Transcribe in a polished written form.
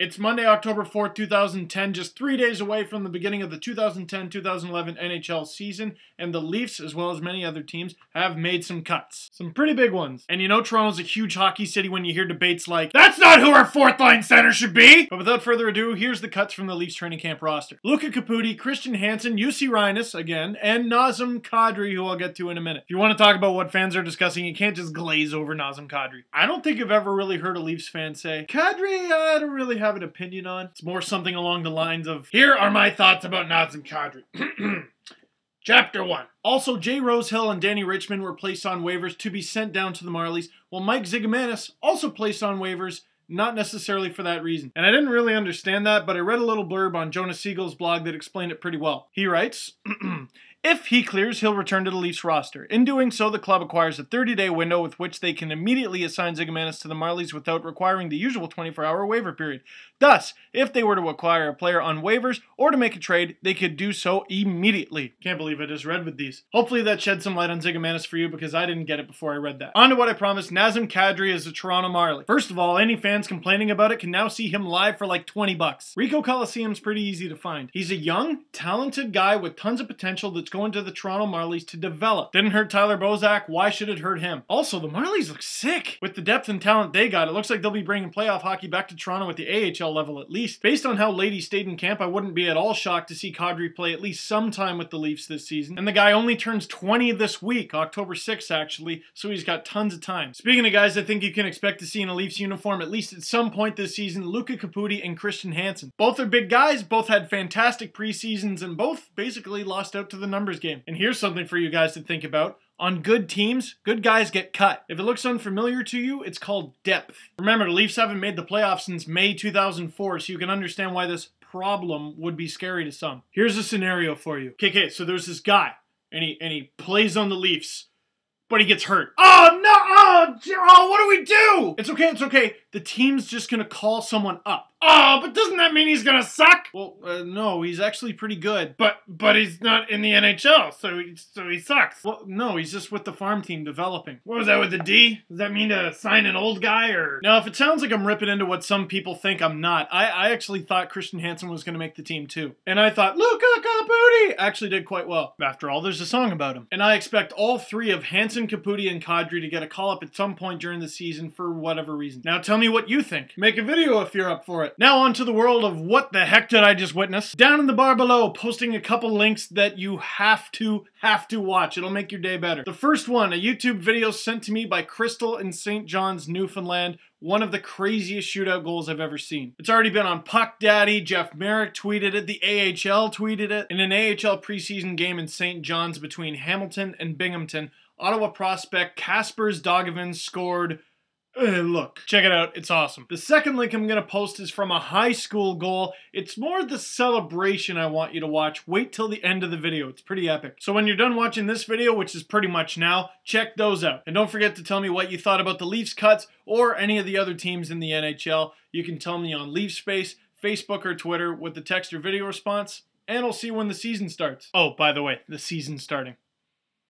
It's Monday, October 4th, 2010, just 3 days away from the beginning of the 2010-2011 NHL season, and the Leafs, as well as many other teams, have made some cuts. Some pretty big ones. And you know Toronto's a huge hockey city when you hear debates like, "That's not who our fourth-line center should be!" But without further ado, here's the cuts from the Leafs training camp roster. Luca Caputi, Christian Hansen, Jussi Reinus, again, and Nazem Kadri, who I'll get to in a minute. If you want to talk about what fans are discussing, you can't just glaze over Nazem Kadri. I don't think I've ever really heard a Leafs fan say, "Kadri, I don't really have an opinion on." It's more something along the lines of, "Here are my thoughts about Nazem Kadri." Chapter 1. Also, Jay Rosehill and Danny Richmond were placed on waivers to be sent down to the Marlies, while Mike Zigomanis also placed on waivers, not necessarily for that reason. And I didn't really understand that, but I read a little blurb on Jonas Siegel's blog that explained it pretty well. He writes, if he clears, he'll return to the Leafs roster. In doing so, the club acquires a 30-day window with which they can immediately assign Zigomanis to the Marlies without requiring the usual 24-hour waiver period. Thus, if they were to acquire a player on waivers or to make a trade, they could do so immediately. Can't believe I just read with these. Hopefully that sheds some light on Zigomanis for you, because I didn't get it before I read that. On to what I promised, Nazem Kadri is a Toronto Marlie. First of all, any fans complaining about it can now see him live for like 20 bucks. Ricoh Coliseum's pretty easy to find. He's a young, talented guy with tons of potential that's going to the Toronto Marlies to develop. Didn't hurt Tyler Bozak, why should it hurt him? Also, the Marlies look sick. With the depth and talent they got, it looks like they'll be bringing playoff hockey back to Toronto at the AHL level at least. Based on how late he stayed in camp, I wouldn't be at all shocked to see Kadri play at least some time with the Leafs this season. And the guy only turns 20 this week, October 6th actually, so he's got tons of time. Speaking of guys I think you can expect to see in a Leafs uniform at least at some point this season, Luca Caputi and Christian Hansen. Both are big guys, both had fantastic preseasons, and both basically lost out to the numbers game. And here's something for you guys to think about. On good teams, good guys get cut. If it looks unfamiliar to you, it's called depth. Remember, the Leafs haven't made the playoffs since May 2004, so you can understand why this problem would be scary to some. Here's a scenario for you. Okay, so there's this guy, and he plays on the Leafs, but he gets hurt. Oh, no! Oh, what do we do? It's okay. The team's just gonna call someone up. Oh, but doesn't that mean he's gonna suck? Well, no, he's actually pretty good. But he's not in the NHL, so he sucks. Well, no, he's just with the farm team developing. What was that with the D? Does that mean to sign an old guy, or? Now, if it sounds like I'm ripping into what some people think, I'm not. I actually thought Christian Hansen was gonna make the team too. And I thought, Luca Caputi actually did quite well. After all, there's a song about him. And I expect all three of Hansen, Caputi, and Kadri to get a call-up at some point during the season for whatever reason. Now tell me what you think. Make a video if you're up for it. Now on to the world of what the heck did I just witness? Down in the bar below, posting a couple links that you have to watch. It'll make your day better. The first one, a YouTube video sent to me by Crystal in St. John's, Newfoundland. One of the craziest shootout goals I've ever seen. It's already been on Puck Daddy, Jeff Merrick tweeted it, the AHL tweeted it. In an AHL preseason game in St. John's between Hamilton and Binghamton, Ottawa prospect Kaspers Daugavin scored. Look, check it out, it's awesome. The second link I'm gonna post is from a high school goal. It's more the celebration I want you to watch. Wait till the end of the video, it's pretty epic. So when you're done watching this video, which is pretty much now, check those out. And don't forget to tell me what you thought about the Leafs cuts or any of the other teams in the NHL. You can tell me on LeafSpace, Facebook, or Twitter with the text or video response, and I'll see you when the season starts. Oh, by the way, the season's starting.